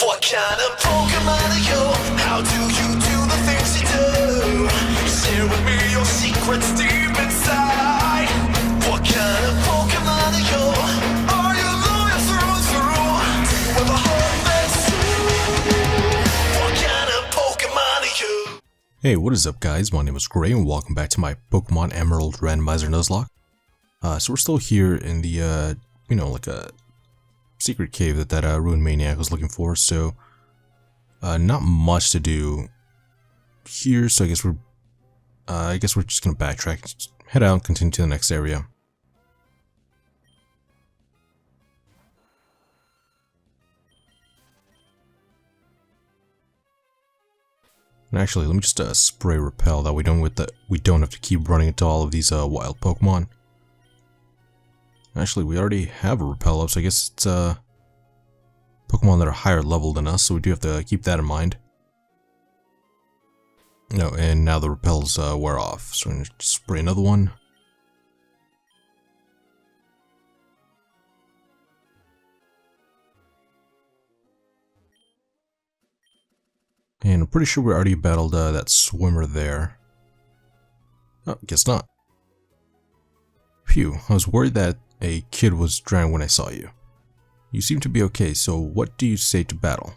What kind of Pokemon are you? How do you do the things you do? Share with me your secrets deep inside. What kind of Pokemon are you? Are you loyal through and through? Do you ever hold this true? What kind of Pokemon are you? Hey, what is up guys? My name is Gray and welcome back to my Pokemon Emerald Randomizer Nuzlocke. So we're still here in the, like a secret cave that Ruined Maniac was looking for, so not much to do here, so I guess we're just gonna backtrack, just head out and continue to the next area. And actually, let me just spray repel, that we don't have to keep running into all of these wild Pokemon. Actually, we already have a repel up, so I guess it's Pokemon that are higher level than us, so we do have to keep that in mind. No, and now the repels wear off, so I'm going to spray another one. And I'm pretty sure we already battled that swimmer there. Oh, guess not. Phew, I was worried that a kid was drowned when I saw you. You seem to be okay, so what do you say to battle?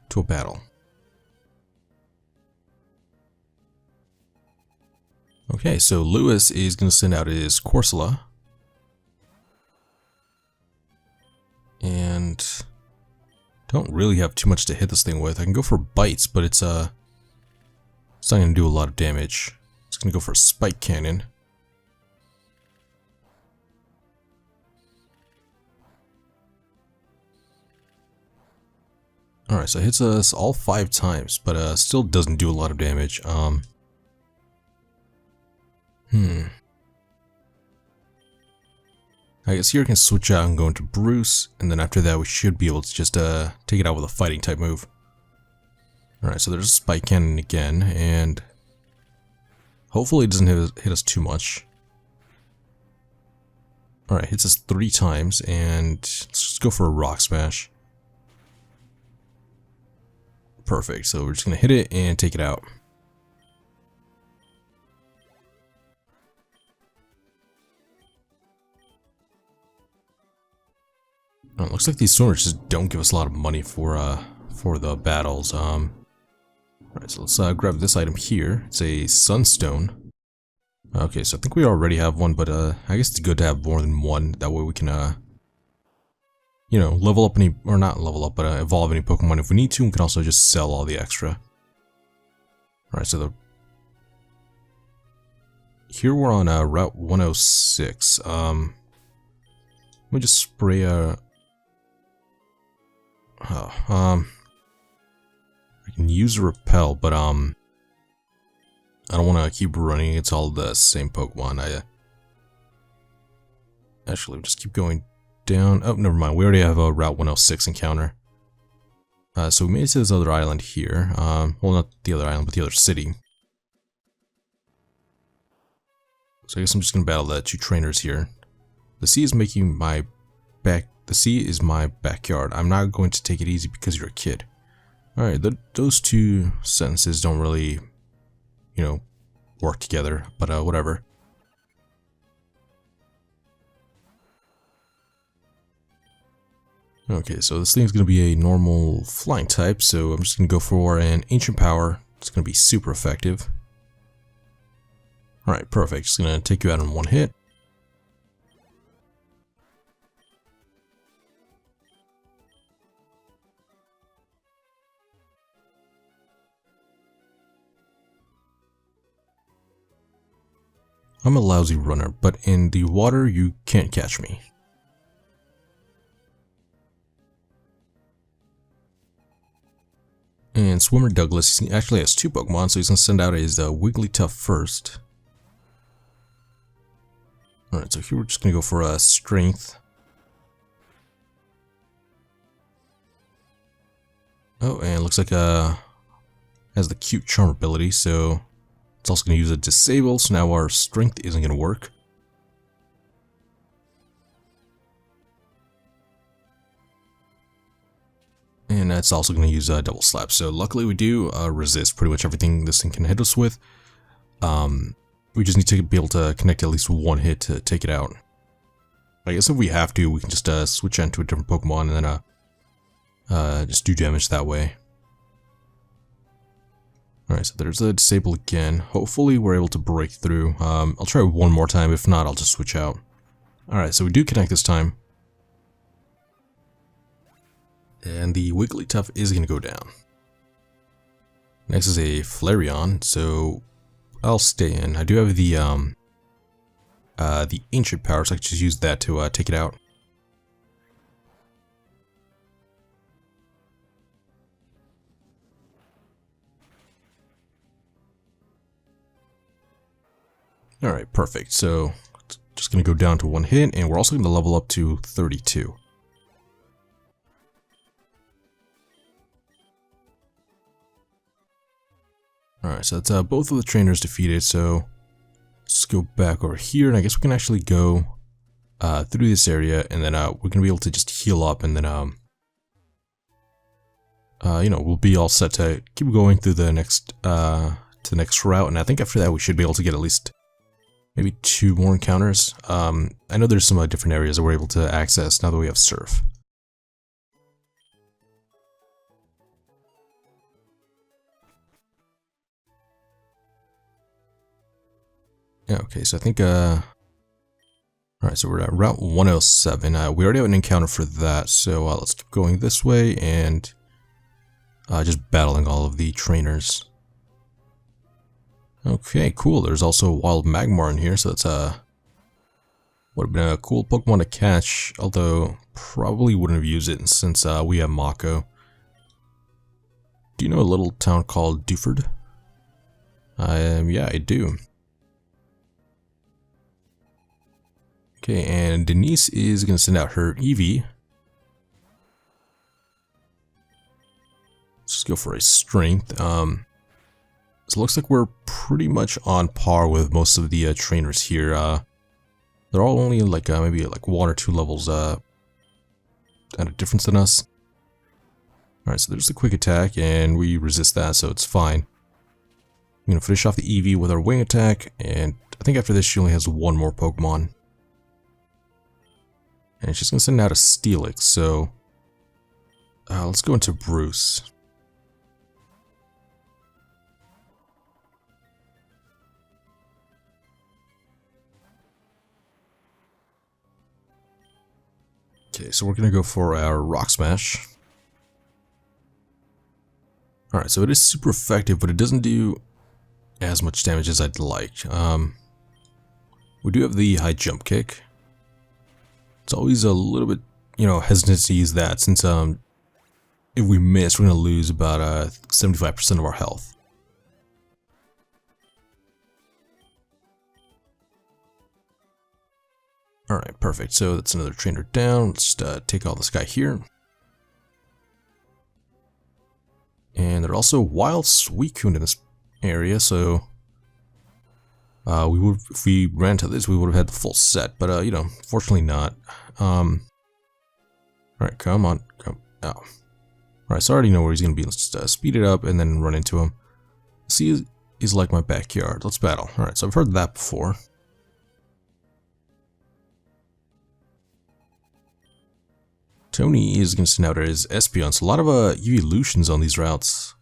To a battle. Okay, so Lewis is going to send out his Corsola. And don't really have too much to hit this thing with. I can go for bites, but it's not going to do a lot of damage. It's going to go for a spike cannon. Alright, so it hits us all 5 times, but still doesn't do a lot of damage. I guess here I can switch out and go into Bruce, and then after that we should be able to just take it out with a fighting type move. Alright, so there's a spike cannon again, and hopefully it doesn't hit us too much. Alright, hits us 3 times, and let's just go for a rock smash. Perfect, so we're just going to hit it and take it out. Oh, it looks like these swimmers just don't give us a lot of money for the battles. Alright, so let's grab this item here. It's a sunstone. Okay, so I think we already have one, but I guess it's good to have more than one. That way we can level up any, or not level up, but evolve any Pokemon if we need to. We can also just sell all the extra. Alright, so here we're on Route 106. Let me just spray I can use a repel, but I don't want to keep running. It's all the same Pokemon. Actually, just keep going down. Oh, never mind. We already have a Route 106 encounter. So we made it to this other island here. Well, not the other island, but the other city. So I guess I'm just gonna battle the 2 trainers here. The sea is making my The sea is my backyard. I'm not going to take it easy because you're a kid. All right, those 2 sentences don't really, work together. But whatever. Okay, so this thing's going to be a normal flying type, so I'm just going to go for an Ancient Power. It's going to be super effective. Alright, perfect. Just going to take you out in 1 hit. I'm a lousy runner, but in the water you can't catch me. And Swimmer Douglas actually has 2 Pokemon, so he's going to send out his Wigglytuff first. Alright, so here we're just going to go for Strength. Oh, and it looks like has the cute Charm ability, so it's also going to use a Disable, so now our Strength isn't going to work. And that's also going to use a double slap. So luckily we do resist pretty much everything this thing can hit us with. We just need to be able to connect at least one hit to take it out. I guess if we have to, we can just switch into a different Pokemon and then just do damage that way. Alright, so there's a disable again. Hopefully we're able to break through. I'll try one more time. If not, I'll just switch out. Alright, so we do connect this time. And the Wigglytuff is going to go down. Next is a Flareon, so I'll stay in. I do have the Ancient Power, so I can just use that to take it out. Alright, perfect. So, just going to go down to one hit, and we're also going to level up to 32. Alright, so that's both of the trainers defeated, so let's go back over here, and I guess we can actually go through this area, and then we're going to be able to just heal up, and then, you know, we'll be all set to keep going through the next route, and I think after that we should be able to get at least maybe 2 more encounters. I know there's some different areas that we're able to access now that we have Surf. Yeah, okay, so I think, alright, so we're at Route 107. We already have an encounter for that, so let's keep going this way and just battling all of the trainers. Okay, cool. There's also a wild Magmar in here, so that's would have been a cool Pokemon to catch, although probably wouldn't have used it since we have Mako. Do you know a little town called Dewford? Yeah, I do. Okay, and Denise is going to send out her Eevee. Let's just go for a Strength. So it looks like we're pretty much on par with most of the trainers here. They're all only like maybe like 1 or 2 levels at a difference than us. Alright, so there's the quick attack, and we resist that, so it's fine. I'm going to finish off the Eevee with our wing attack, and I think after this she only has 1 more Pokemon. And she's going to send out a Steelix, so let's go into Bruce. Okay, so we're going to go for our Rock Smash. Alright, so it is super effective, but it doesn't do as much damage as I'd like. We do have the high jump kick. It's always a little bit, you know, hesitant to use that since if we miss, we're going to lose about 75% of our health. Alright, perfect. So that's another trainer down. Let's just take all this guy here. And there's also Wild Suicune in this area, so we would, if we ran to this, we would have had the full set, but you know, fortunately not. Alright, come on, come. Oh. Alright, so I already know where he's gonna be. Let's just speed it up and then run into him. See, he's like my backyard. Let's battle. Alright, so I've heard that before. Tony is gonna send out his Espeon, so a lot of evolutions on these routes.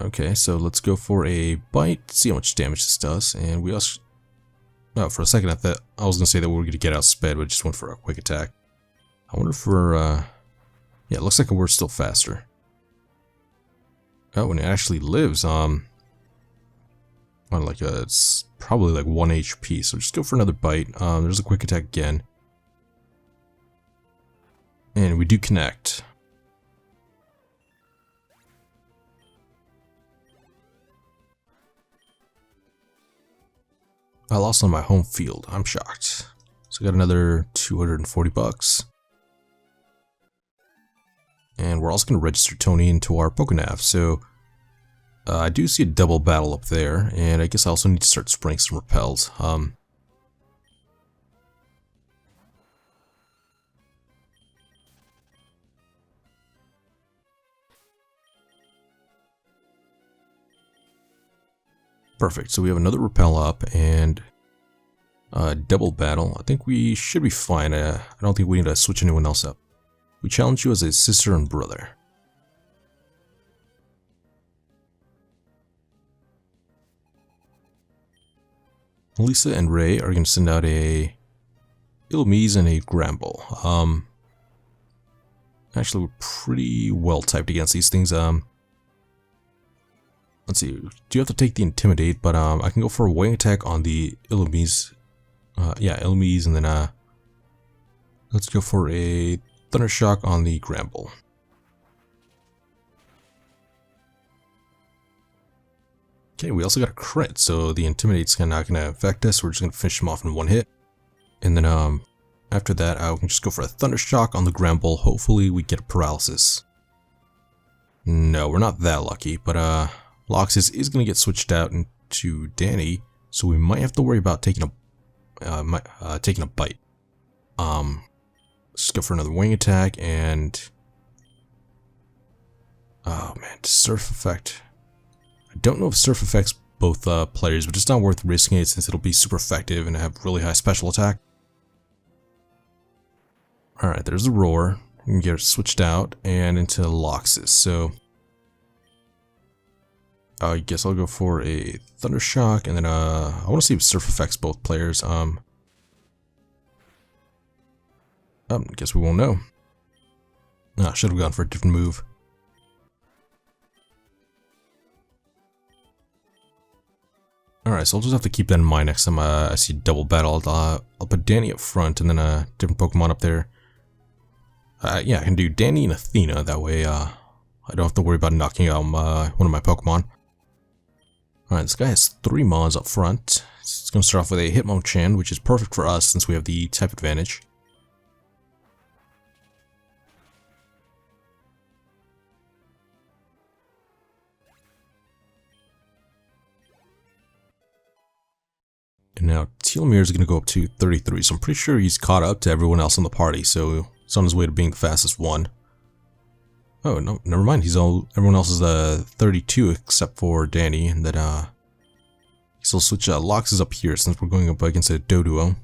Okay, so let's go for a bite, see how much damage this does, and we also... Oh, for a second I thought I was going to say that we were going to get outsped, but I just went for a quick attack. I wonder if we're... Yeah, it looks like we're still faster. Oh, and it actually lives, on like it's probably like 1 HP, so just go for another bite. There's a quick attack again. And we do connect. I lost on my home field. I'm shocked. So I got another 240 bucks. And we're also going to register Tony into our Pokénav. So I do see a double battle up there, and I guess I also need to start spraying some repels. Perfect. So we have another repel up and double battle. I think we should be fine. I don't think we need to switch anyone else up. We challenge you as a sister and brother. Lisa and Ray are going to send out a Illumise and a Gramble. Actually, we're pretty well typed against these things. Let's see. Do you have to take the Intimidate? But I can go for a wing attack on the Illumise. Yeah, Illumise, and then let's go for a Thunder Shock on the Gramble. Okay, we also got a crit, so the Intimidate's not going to affect us. We're just going to finish him off in one hit. And then after that, we can just go for a Thunder Shock on the Gramble. Hopefully we get a Paralysis. No, we're not that lucky, but Loxus is going to get switched out into Danny, so we might have to worry about taking a bite. Let's go for another wing attack, and oh man, Surf Effect. I don't know if Surf affects both players, but it's not worth risking it since it'll be super effective and have really high special attack. Alright, there's the Roar. We can get it switched out and into Loxus, so I guess I'll go for a Thunder Shock, and then I want to see if Surf affects both players. I guess we won't know. Should have gone for a different move. Alright, so I'll just have to keep that in mind next time I see double battle. I'll put Danny up front and then a different Pokemon up there. Yeah, I can do Danny and Athena, that way I don't have to worry about knocking out one of my Pokemon. Alright, this guy has 3 Mons up front. It's going to start off with a Hitmonchan, which is perfect for us since we have the type advantage. And now Telemere is going to go up to 33, so I'm pretty sure he's caught up to everyone else in the party, so he's on his way to being the fastest one. Oh, no, never mind, everyone else is 32 except for Danny, and then he'll switch Loxus up here since we're going up against a Doduo.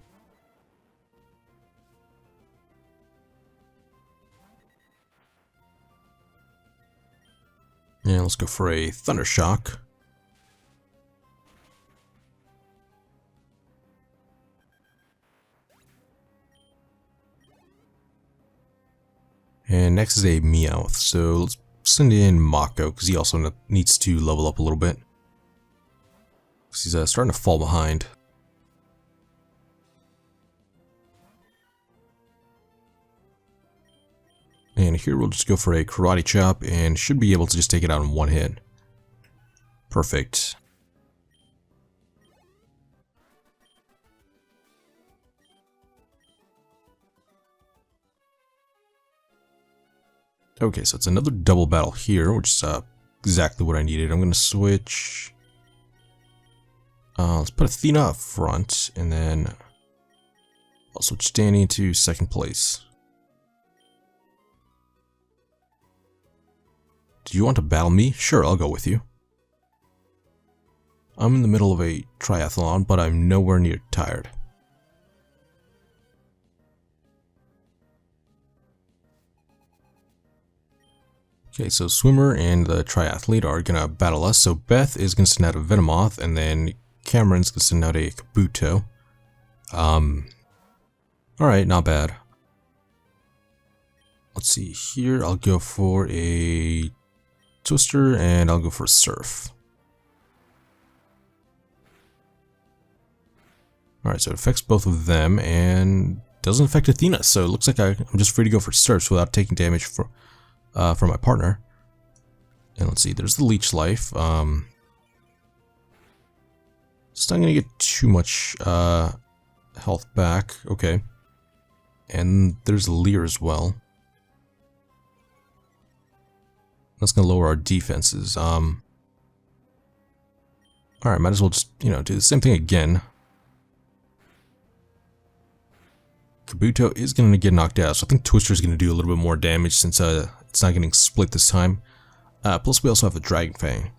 Yeah, let's go for a Thunder Shock. And next is a Meowth, so let's send in Mako, because he also needs to level up a little bit. Because he's starting to fall behind. And here we'll just go for a Karate Chop, and should be able to just take it out in one hit. Perfect. Okay, so it's another double battle here, which is exactly what I needed. I'm going to switch. Let's put Athena up front, and then I'll switch Danny to second place. Do you want to battle me? Sure, I'll go with you. I'm in the middle of a triathlon, but I'm nowhere near tired. Okay, so Swimmer and the Triathlete are gonna battle us. So Beth is gonna send out a Venomoth, and then Cameron's gonna send out a Kabuto. Alright, not bad. Let's see here, I'll go for a Twister, and I'll go for a Surf. Alright, so it affects both of them, and doesn't affect Athena, so it looks like I'm just free to go for Surfs without taking damage from my partner. And let's see, there's the Leech Life. It's not gonna get too much health back. Okay. And there's Leer as well. That's gonna lower our defenses. Alright, might as well just, do the same thing again. Kabuto is gonna get knocked out, so I think Twister's gonna do a little bit more damage since it's not getting split this time. Plus we also have a Dragon Fang.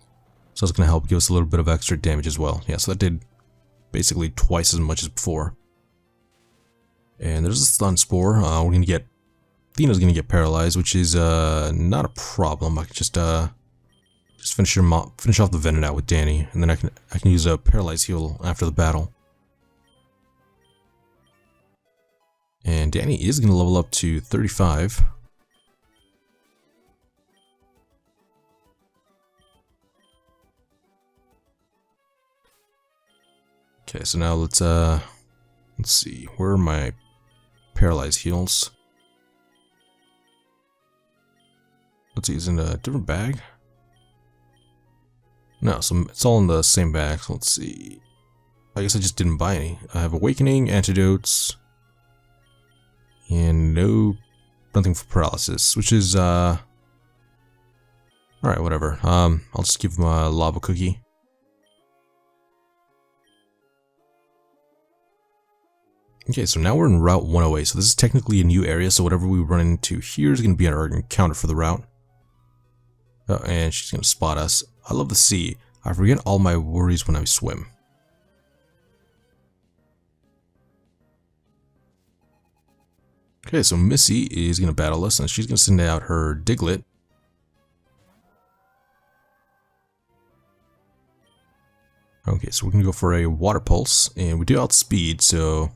So it's going to help give us a little bit of extra damage as well. Yeah, so that did basically twice as much as before. And there's a stun spore. We're going to get... Athena's going to get paralyzed, which is not a problem. I can just finish off the Venom out with Danny, and then I can use a paralyzed heal after the battle. And Danny is going to level up to 35. Okay, so now let's see, where are my paralyzed heals? Let's see, it's in a different bag? No, so it's all in the same bag. So let's see. I guess I just didn't buy any. I have Awakening, Antidotes, and nothing for paralysis, which is alright, whatever. I'll just give him a lava cookie. Okay, so now we're in Route 108, so this is technically a new area, so whatever we run into here is going to be our encounter for the route. Oh, and she's going to spot us. I love the sea. I forget all my worries when I swim. Okay, so Missy is going to battle us, and she's going to send out her Diglett. Okay, so we're going to go for a Water Pulse, and we do outspeed, so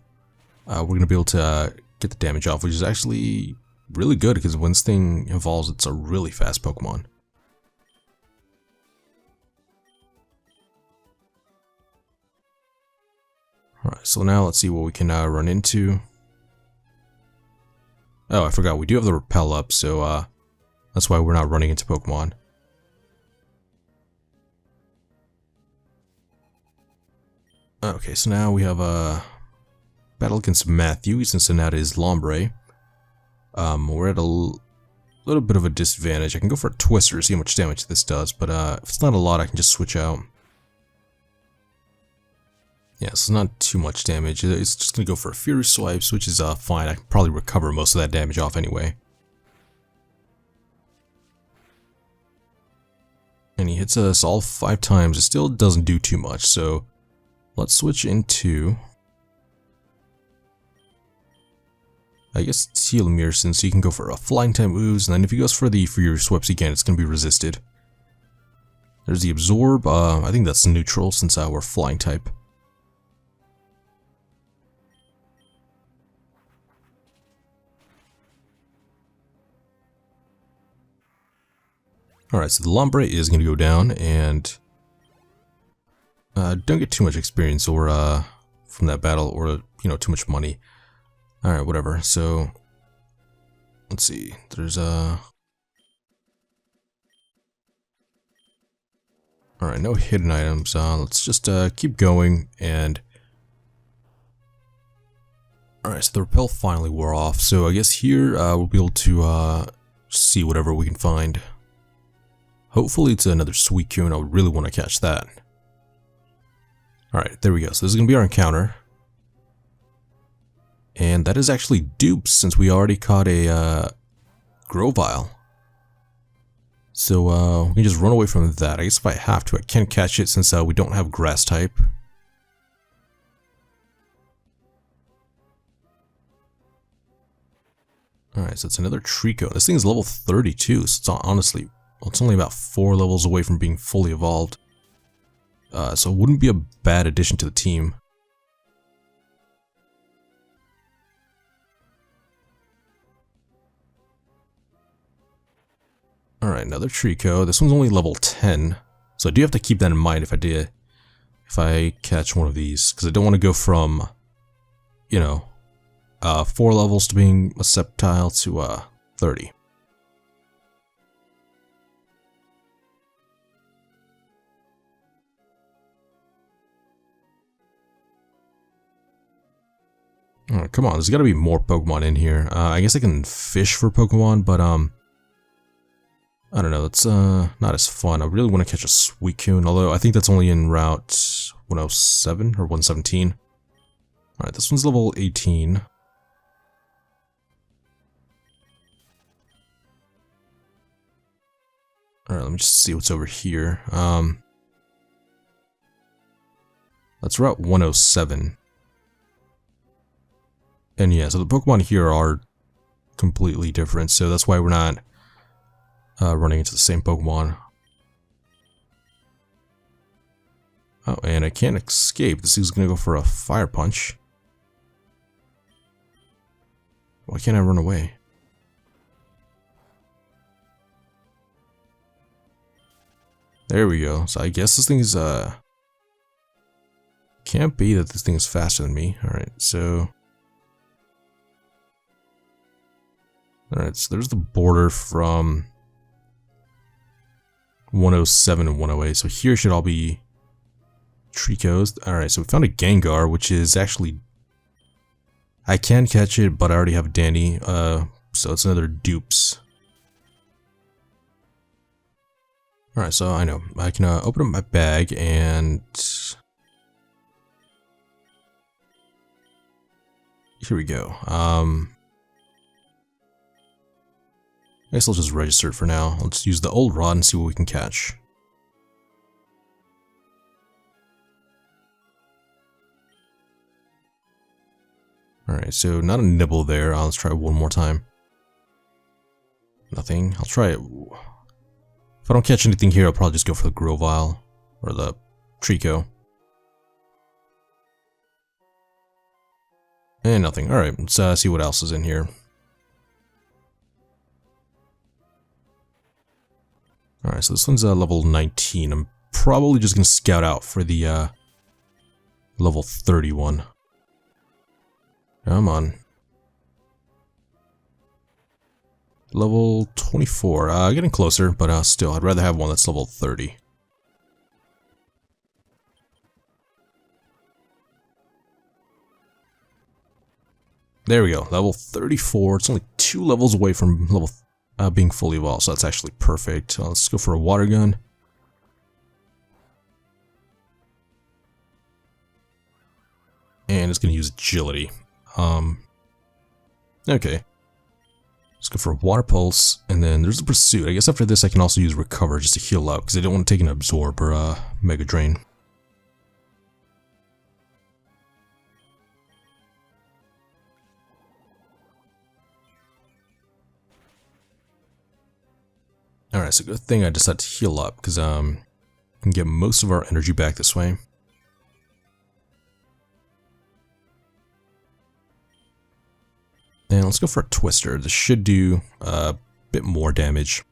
we're going to be able to get the damage off, which is actually really good, because when this thing evolves, it's a really fast Pokemon. Alright, so now let's see what we can run into. Oh, I forgot, we do have the Repel up, so that's why we're not running into Pokemon. Okay, so now we have a battle against Matthew. He's going to send out his Lombre. We're at a little bit of a disadvantage. I can go for a Twister to see how much damage this does, but if it's not a lot, I can just switch out. Yeah, so not too much damage. It's just going to go for a Fury Swipes, which is fine. I can probably recover most of that damage off anyway. And he hits us all 5 times. It still doesn't do too much, so let's switch into, I guess, Telemere, since he can go for a Flying type Ooze, and then if he goes for the Fury Swipes again, it's going to be resisted. There's the Absorb. I think that's neutral since we're Flying type. Alright, so the Lombre is going to go down, and don't get too much experience or from that battle, or too much money. Alright, whatever. So let's see. There's alright, no hidden items. Let's just keep going, and alright, so the Repel finally wore off. So I guess here we'll be able to see whatever we can find. Hopefully it's another Suicune. I would really want to catch that. Alright, there we go. So this is going to be our encounter. And that is actually dupes, since we already caught a Grovyle. So we can just run away from that. I guess if I have to, I can't catch it since we don't have Grass type. Alright, so it's another Trico. This thing is level 32, so it's honestly, well, it's only about 4 levels away from being fully evolved. So it wouldn't be a bad addition to the team. Alright, another Trico. This one's only level 10. So I do have to keep that in mind if I catch one of these. Because I don't want to go from, 4 levels to being a Sceptile to 30. Alright, come on, there's gotta be more Pokemon in here. I guess I can fish for Pokemon, but I don't know, it's not as fun. I really want to catch a Suicune, although I think that's only in Route 107 or 117. Alright, this one's level 18. Alright, let me just see what's over here. That's Route 107. And yeah, so the Pokemon here are completely different, so that's why we're not running into the same Pokemon. Oh, and I can't escape. This thing's gonna go for a Fire Punch. Why can't I run away? There we go. So I guess this thing is, can't be that this thing is faster than me. Alright, so... Alright, so there's the border from 107 and 108. So here should all be Tricos. Alright, so we found a Gengar, which is actually... I can catch it, but I already have Danny, so it's another dupes. Alright, so I know. I can open up my bag and... Here we go. I guess I'll just register it for now. Let's use the old rod and see what we can catch. Alright, so not a nibble there. Let's try it one more time. Nothing. I'll try it. If I don't catch anything here, I'll probably just go for the Grovyle or the Trico. And nothing. Alright, let's see what else is in here. Alright, so this one's level 19. I'm probably just going to scout out for the level 31. Come on. Level 24. Getting closer, but still, I'd rather have one that's level 30. There we go. Level 34. It's only 2 levels away from level being fully evolved, so that's actually perfect. Let's go for a water gun. And it's going to use agility. Okay. Let's go for a water pulse, and then there's the pursuit. I guess after this I can also use recover just to heal up, because I don't want to take an absorb or a mega drain. Alright, so good thing I decided to heal up, because we can get most of our energy back this way. And let's go for a Twister. This should do a bit more damage.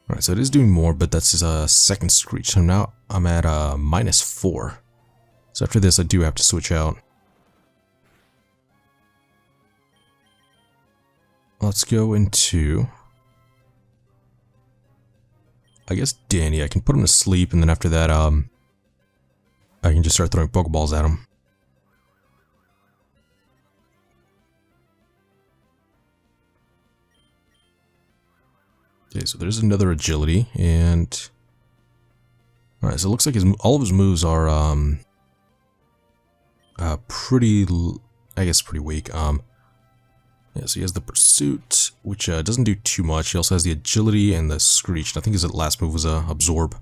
Alright, so it is doing more, but that's his second Screech. So now I'm at -4. So after this I do have to switch out. Let's go into... I guess Danny. I can put him to sleep, and then after that, I can just start throwing Pokeballs at him. Okay, so there's another agility, and... Alright, so it looks like all of his moves are, pretty... I guess pretty weak. Yeah, so he has the Pursuit, which doesn't do too much. He also has the Agility and the Screech. And I think his last move was Absorb.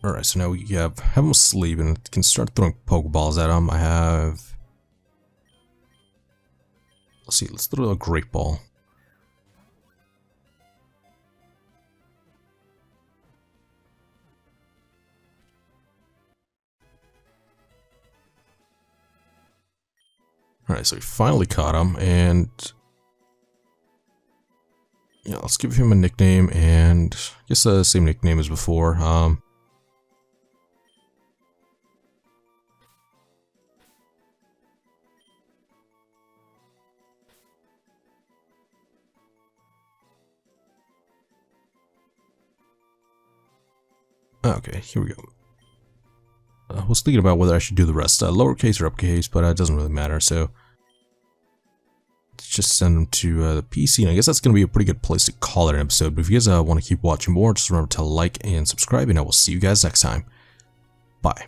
Alright, so now we have him asleep and can start throwing Pokeballs at him. I have... Let's see, let's throw a Great Ball. Alright, so we finally caught him, and... Yeah, let's give him a nickname, and... I guess the same nickname as before. Okay, here we go. I was thinking about whether I should do the rest, lowercase or uppercase, but it doesn't really matter, so... Let's just send them to the PC, and I guess that's going to be a pretty good place to call it an episode, but if you guys want to keep watching more, just remember to like and subscribe, and I will see you guys next time. Bye.